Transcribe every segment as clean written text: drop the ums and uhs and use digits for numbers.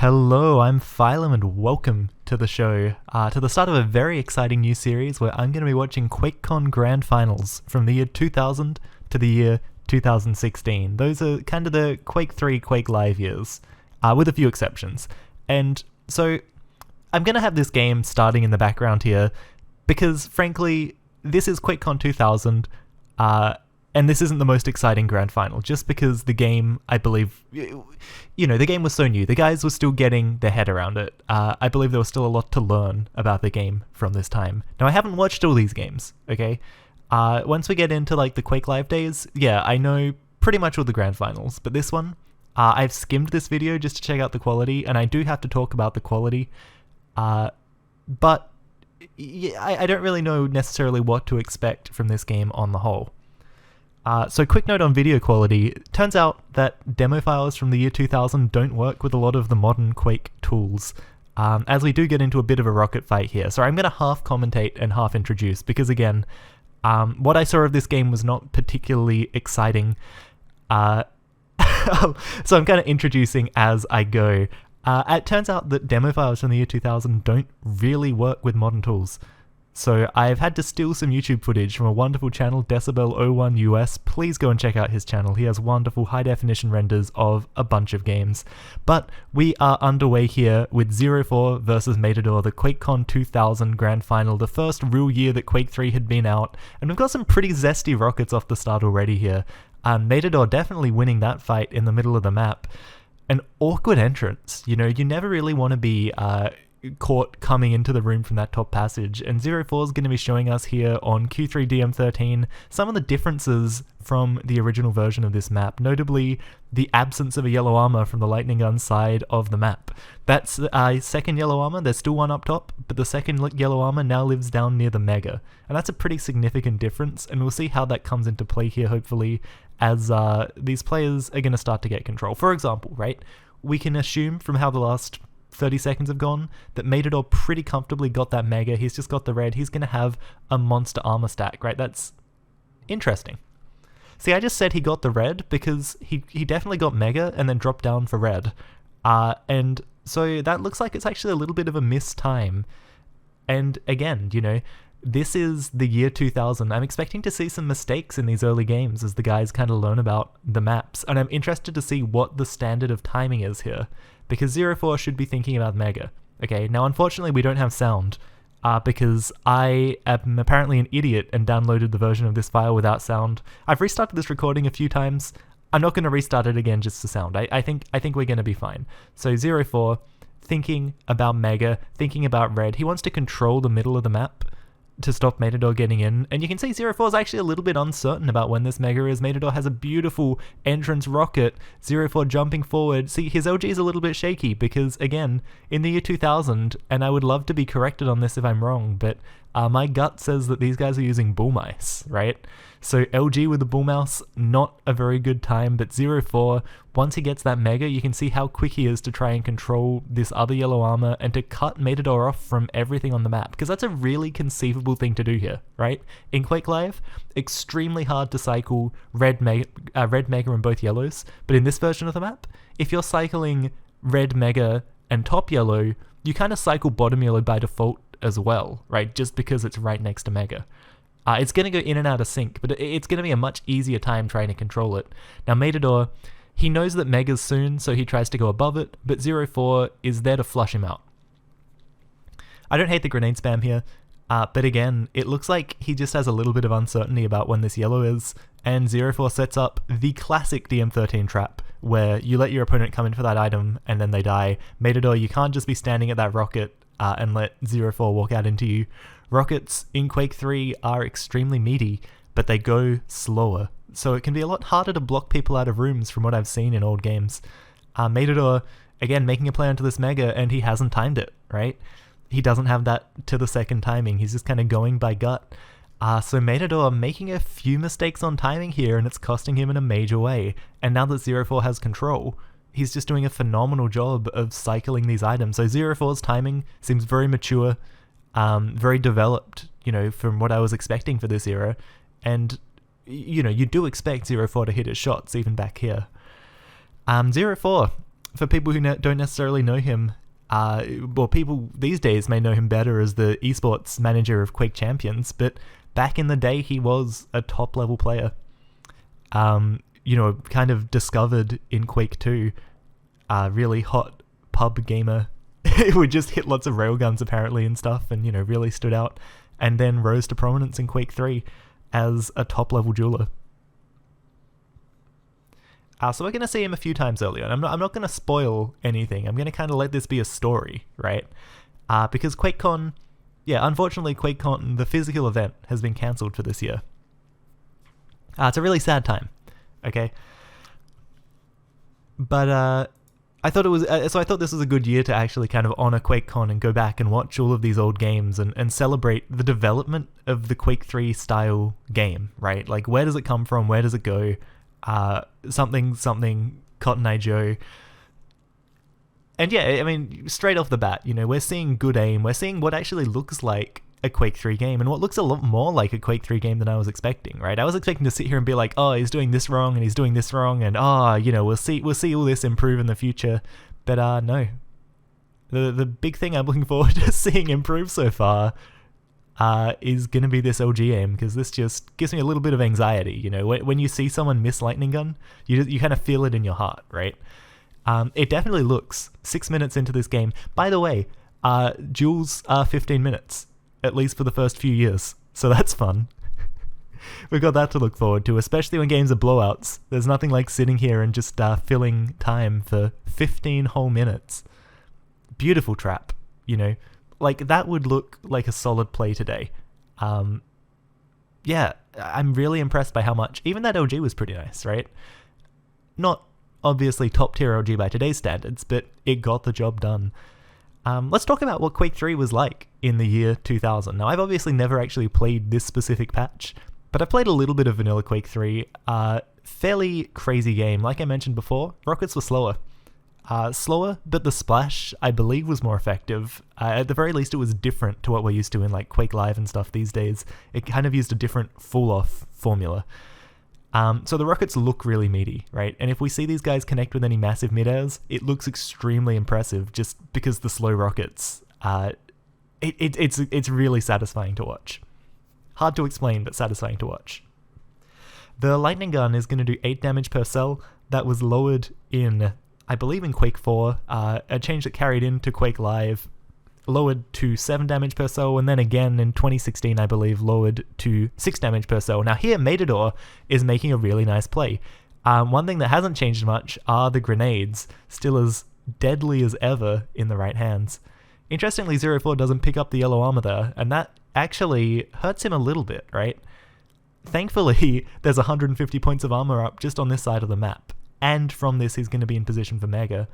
Hello, I'm Phylum and welcome to the show, to the start of a very exciting new series where I'm going to be watching QuakeCon Grand Finals from the year 2000 to the year 2016. Those are kind of the Quake 3, Quake Live years, with a few exceptions. And so I'm going to have this game starting in the background here because, frankly, this is QuakeCon 2000, and this isn't the most exciting grand final, just because the game, I believe, the game was so new. The guys were still getting their head around it. I believe there was still a lot to learn about the game from this time. Now, I haven't watched all these games, okay? Once we get into, the Quake Live days, yeah, I know pretty much all the grand finals, but this one, I've skimmed this video just to check out the quality, and I do have to talk about the quality, but I don't really know necessarily what to expect from this game on the whole. So quick note on video quality, turns out that demo files from the year 2000 don't work with a lot of the modern Quake tools, as we do get into a bit of a rocket fight here. So I'm going to half commentate and half introduce, because again, what I saw of this game was not particularly exciting, so I'm kind of introducing as I go. It turns out that demo files from the year 2000 don't really work with modern tools. So I've had to steal some YouTube footage from a wonderful channel, Decibel01US. Please go and check out his channel. He has wonderful high-definition renders of a bunch of games. But we are underway here with 04 versus Matador, the QuakeCon 2000 Grand Final, the first real year that Quake 3 had been out. And we've got some pretty zesty rockets off the start already here. Matador definitely winning that fight in the middle of the map. An awkward entrance. You never really want to be caught coming into the room from that top passage, and 04 is going to be showing us here on Q3DM13 some of the differences from the original version of this map, notably the absence of a yellow armor from the lightning gun side of the map. That's second yellow armor. There's still one up top, but the second yellow armor now lives down near the Mega, and that's a pretty significant difference, and we'll see how that comes into play here hopefully as these players are going to start to get control. For example, right, we can assume from how the last 30 seconds have gone that Matador pretty comfortably got that Mega. He's just got the red. He's going to have a monster armor stack, right? That's interesting. See, I just said he got the red because he definitely got Mega and then dropped down for red. And so that looks like it's actually a little bit of a missed time. And again, this is the year 2000. I'm expecting to see some mistakes in these early games as the guys kind of learn about the maps. And I'm interested to see what the standard of timing is here, because 04 should be thinking about Mega. Okay, now unfortunately we don't have sound, because I am apparently an idiot and downloaded the version of this file without sound. I've restarted this recording a few times. I'm not going to restart it again just for sound. I think we're going to be fine. So 04, thinking about Mega, thinking about red. He wants to control the middle of the map to stop Matador getting in, and you can see 04 is actually a little bit uncertain about when this Mega is. Matador has a beautiful entrance rocket, 04 jumping forward. See, his LG is a little bit shaky because, again, in the year 2000, and I would love to be corrected on this if I'm wrong, but my gut says that these guys are using bull mice, right? So LG with the bull mouse, not a very good time, but 04, once he gets that Mega, you can see how quick he is to try and control this other yellow armor and to cut Matador off from everything on the map, because that's a really conceivable thing to do here, right? In Quake Live, extremely hard to cycle red Mega and both yellows, but in this version of the map, if you're cycling red Mega and top yellow, you kind of cycle bottom yellow by default as well, right? Just because it's right next to Mega. It's going to go in and out of sync, but it's going to be a much easier time trying to control it. Now Matador, he knows that Mega's soon, so he tries to go above it, but 04 is there to flush him out. I don't hate the grenade spam here, but again, it looks like he just has a little bit of uncertainty about when this yellow is, and 04 sets up the classic DM13 trap, where you let your opponent come in for that item, and then they die. Matador, you can't just be standing at that rocket and let 04 walk out into you. Rockets in Quake 3 are extremely meaty, but they go slower, so it can be a lot harder to block people out of rooms from what I've seen in old games. Matador, again, making a play onto this Mega, and he hasn't timed it, right? He doesn't have that to the second timing. He's just kind of going by gut. So Matador making a few mistakes on timing here, and it's costing him in a major way. And now that 04 has control, he's just doing a phenomenal job of cycling these items. So 04's timing seems very mature, very developed, from what I was expecting for this era. And, you do expect 04 to hit his shots, even back here. 04, For people who don't necessarily know him, well, people these days may know him better as the esports manager of Quake Champions, but back in the day, he was a top-level player. Kind of discovered in Quake 2, really hot pub gamer who would just hit lots of railguns apparently and stuff, and, really stood out, and then rose to prominence in Quake 3 as a top-level jeweler. So we're going to see him a few times earlier, and I'm not going to spoil anything. I'm going to kind of let this be a story, right? Because QuakeCon, unfortunately QuakeCon, the physical event, has been cancelled for this year. It's a really sad time, okay? But I thought this was a good year to actually kind of honor QuakeCon and go back and watch all of these old games and celebrate the development of the Quake 3 style game, right? Like, where does it come from? Where does it go? Something Cotton Eye Joe. And straight off the bat, we're seeing good aim. We're seeing what actually looks like a Quake 3 game, and what looks a lot more like a Quake 3 game than I was expecting, right? I was expecting to sit here and be like, oh, he's doing this wrong and he's doing this wrong, and we'll see all this improve in the future. But no. The big thing I'm looking forward to seeing improve so far is going to be this LG aim, because this just gives me a little bit of anxiety. When you see someone miss lightning gun, you kind of feel it in your heart, right? It definitely looks 6 minutes into this game. By the way, duels are 15 minutes, at least for the first few years, so that's fun. We've got that to look forward to, especially when games are blowouts. There's nothing like sitting here and just filling time for 15 whole minutes. Beautiful trap, Like, that would look like a solid play today. I'm really impressed by how much... Even that LG was pretty nice, right? Not obviously top tier LG by today's standards, but it got the job done. Let's talk about what Quake 3 was like in the year 2000. Now, I've obviously never actually played this specific patch, but I played a little bit of vanilla Quake 3. Fairly crazy game. Like I mentioned before, rockets were slower. But the splash, I believe, was more effective. At the very least, it was different to what we're used to in like Quake Live and stuff these days. It kind of used a different fall-off formula. So the rockets look really meaty, right? And if we see these guys connect with any massive mid-airs, it looks extremely impressive just because the slow rockets, it's really satisfying to watch. Hard to explain, but satisfying to watch. The lightning gun is going to do 8 damage per cell. That was lowered in, I believe, in Quake 4, a change that carried into Quake Live, lowered to 7 damage per cell, and then again in 2016, I believe, lowered to 6 damage per cell. Now here, Matador is making a really nice play. One thing that hasn't changed much are the grenades, still as deadly as ever in the right hands. Interestingly, 04 doesn't pick up the yellow armor there, and that actually hurts him a little bit, right? Thankfully, there's 150 points of armor up just on this side of the map, and from this he's going to be in position for Mega,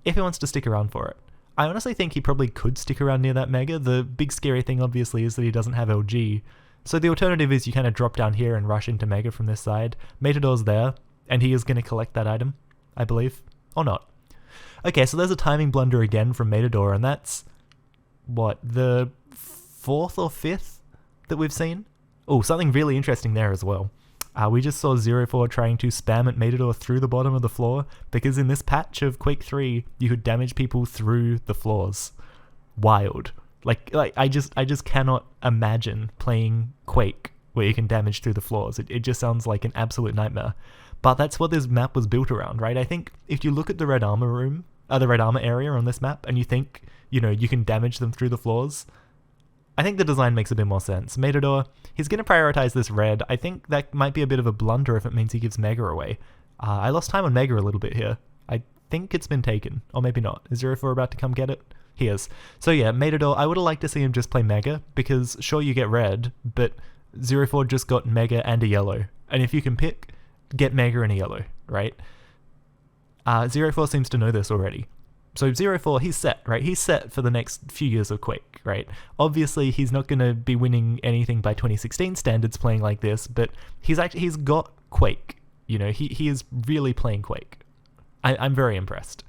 if he wants to stick around for it. I honestly think he probably could stick around near that Mega. The big scary thing obviously is that he doesn't have LG, so the alternative is you kind of drop down here and rush into Mega from this side. Matador's there, and he is going to collect that item, I believe, or not. Okay, so there's a timing blunder again from Matador, and that's, what, the 4th or 5th that we've seen? Oh, something really interesting there as well. We just saw 04 trying to spam at Matador through the bottom of the floor, because in this patch of Quake 3, you could damage people through the floors. Wild. Like I just cannot imagine playing Quake where you can damage through the floors. It just sounds like an absolute nightmare. But that's what this map was built around, right? I think if you look at the red armor room, the red armor area on this map, and you think, you can damage them through the floors, I think the design makes a bit more sense. Matador, he's going to prioritize this red. I think that might be a bit of a blunder if it means he gives Mega away. I lost time on Mega a little bit here. I think it's been taken, or maybe not. Is 04 about to come get it? He is. So yeah, Matador, I would have liked to see him just play Mega, because sure you get red, but 04 just got Mega and a yellow. And if you can pick, get Mega and a yellow, right? 04 seems to know this already. So 04, he's set, right? He's set for the next few years of Quake, right? Obviously, he's not going to be winning anything by 2016 standards playing like this, but he's got Quake. He is really playing Quake. I'm very impressed.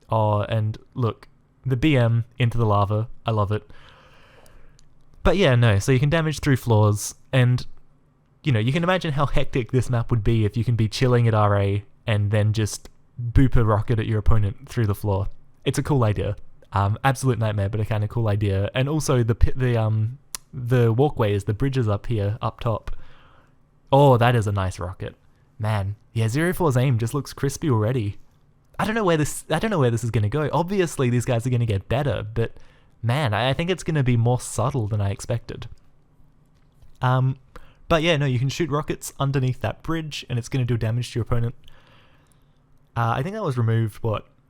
Oh, and look, the BM into the lava, I love it. But yeah, no, so you can damage through floors, and, you can imagine how hectic this map would be if you can be chilling at RA and then just boop a rocket at your opponent through the floor. It's a cool idea. Absolute nightmare, but a kind of cool idea. And also the walkways, the bridges up here, up top. Oh, that is a nice rocket. Man, yeah, 04's aim just looks crispy already. I don't know where this is going to go. Obviously, these guys are going to get better, but man, I think it's going to be more subtle than I expected. But yeah, no, you can shoot rockets underneath that bridge, and it's going to do damage to your opponent. I think that was removed,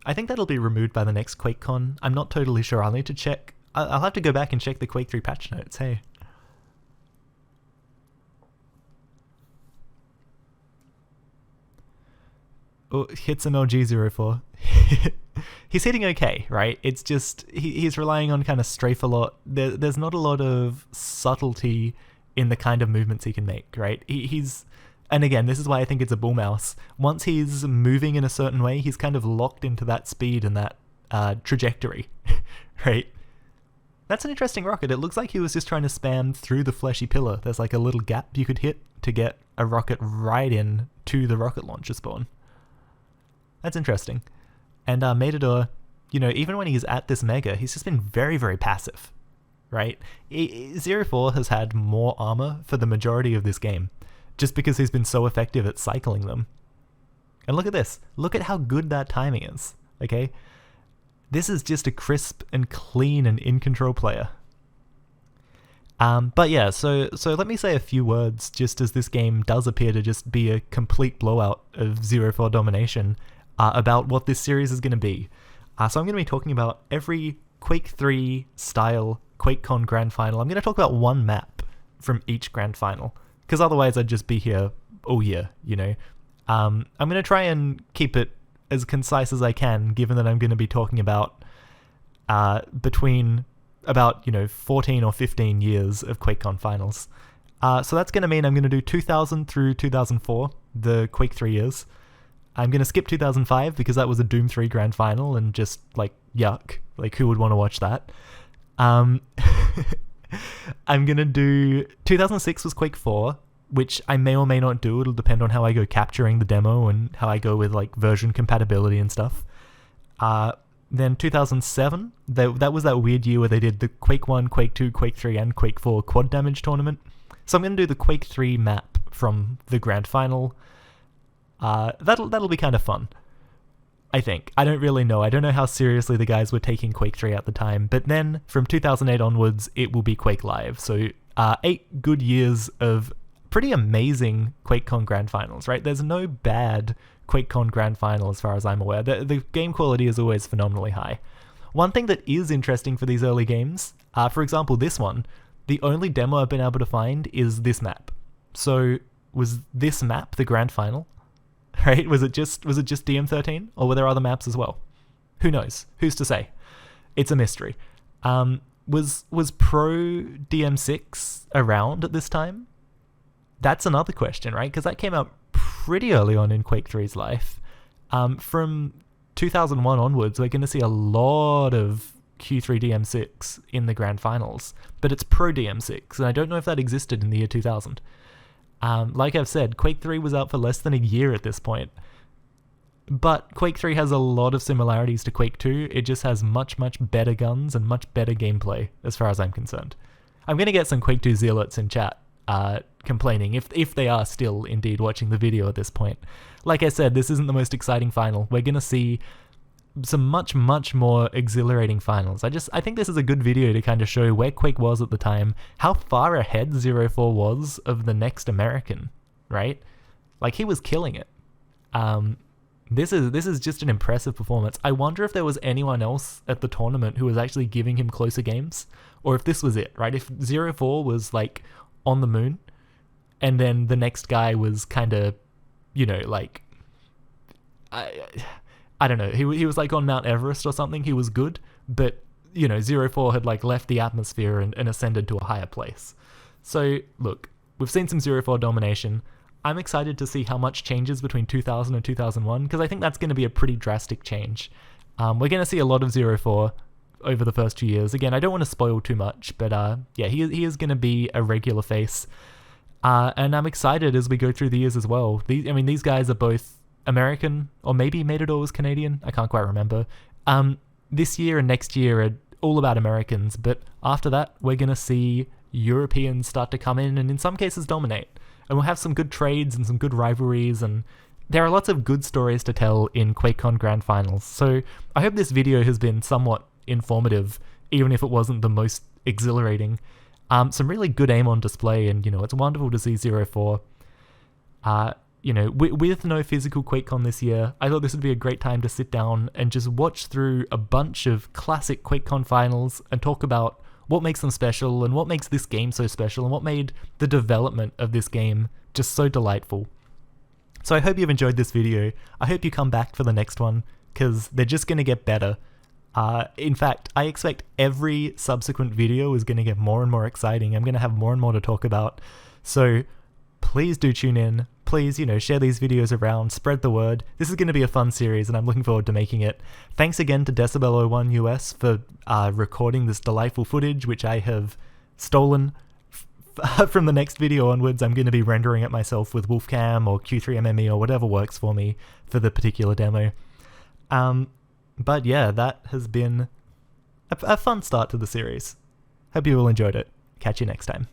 I think that'll be removed by the next QuakeCon. I'm not totally sure. I'll need to check. I'll have to go back and check the Quake 3 patch notes, hey. Oh, hits MLG04. He's hitting okay, right? It's just, he's relying on kind of strafe a lot. There's not a lot of subtlety in the kind of movements he can make, right? He's, and again, this is why I think it's a bull mouse. Once he's moving in a certain way, he's kind of locked into that speed and that trajectory, right? That's an interesting rocket. It looks like he was just trying to spam through the fleshy pillar. There's like a little gap you could hit to get a rocket right in to the rocket launcher spawn. That's interesting. And Matador, you know, even when he's at this mega, he's just been very, very passive, right? 04 has had more armor for the majority of this game, just because he's been so effective at cycling them. And look at this. Look at how good that timing is, okay? This is just a crisp and clean and in-control player. But yeah, so let me say a few words, just as this game does appear to just be a complete blowout of 04 domination, about what this series is going to be. So I'm going to be talking about every Quake 3 style QuakeCon Grand Final. I'm going to talk about one map from each Grand Final, because otherwise I'd just be here all year, you know. I'm going to try and keep it as concise as I can, given that I'm going to be talking about between about, 14 or 15 years of QuakeCon finals. So that's going to mean I'm going to do 2000 through 2004, the Quake 3 years. I'm going to skip 2005 because that was a Doom 3 grand final and just, like, yuck. Like, who would want to watch that? I'm going to do... 2006 was Quake 4, which I may or may not do. It'll depend on how I go capturing the demo and how I go with, like, version compatibility and stuff. Then 2007, that was that weird year where they did the Quake 1, Quake 2, Quake 3, and Quake 4 quad damage tournament. So I'm going to do the Quake 3 map from the grand final. That'll be kind of fun, I think. I don't really know. I don't know how seriously the guys were taking Quake 3 at the time, but then from 2008 onwards, it will be Quake Live. So 8 good years of pretty amazing QuakeCon Grand Finals, right? There's no bad QuakeCon Grand Final as far as I'm aware. The game quality is always phenomenally high. One thing that is interesting for these early games, for example, this one, the only demo I've been able to find is this map. So was this map the Grand Final? Right? Was it just DM13, or were there other maps as well? Who knows? Who's to say? It's a mystery. Was Pro DM6 around at this time? That's another question, right? Because that came out pretty early on in Quake 3's life. From 2001 onwards, we're going to see a lot of Q3 DM6 in the Grand Finals, but it's Pro DM6, and I don't know if that existed in the year 2000. Like I've said, Quake 3 was out for less than a year at this point. But Quake 3 has a lot of similarities to Quake 2. It just has much, much better guns and much better gameplay, as far as I'm concerned. I'm going to get some Quake 2 zealots in chat complaining, if they are still indeed watching the video at this point. Like I said, this isn't the most exciting final. We're going to see some much, much more exhilarating finals. I think this is a good video to kind of show where Quake was at the time, how far ahead 04 was of the next American, right? Like, he was killing it. This is just an impressive performance. I wonder if there was anyone else at the tournament who was actually giving him closer games, or if this was it, right? If 04 was, like, on the moon, and then the next guy was kind of, like... I don't know, he was like on Mount Everest or something. He was good, but 04 had like left the atmosphere and ascended to a higher place. So look, we've seen some 04 domination. I'm excited to see how much changes between 2000 and 2001, because I think that's going to be a pretty drastic change. We're going to see a lot of 04 over the first 2 years. Again, I don't want to spoil too much, but yeah, he is going to be a regular face. And I'm excited as we go through the years as well. These guys are both American, or maybe Matador was Canadian, I can't quite remember. This year and next year are all about Americans, but after that, we're going to see Europeans start to come in and in some cases dominate. And we'll have some good trades and some good rivalries, and there are lots of good stories to tell in QuakeCon Grand Finals. So I hope this video has been somewhat informative, even if it wasn't the most exhilarating. Some really good aim on display, and it's wonderful to see 0-4. With no physical QuakeCon this year, I thought this would be a great time to sit down and just watch through a bunch of classic QuakeCon finals and talk about what makes them special and what makes this game so special and what made the development of this game just so delightful. So I hope you've enjoyed this video. I hope you come back for the next one, because they're just going to get better. In fact, I expect every subsequent video is going to get more and more exciting. I'm going to have more and more to talk about. So please do tune in. Please, share these videos around, spread the word. This is going to be a fun series, and I'm looking forward to making it. Thanks again to Decibel01 US for recording this delightful footage, which I have stolen. From the next video onwards, I'm going to be rendering it myself with Wolfcam or Q3MME or whatever works for me for the particular demo. But yeah, that has been a fun start to the series. Hope you all enjoyed it. Catch you next time.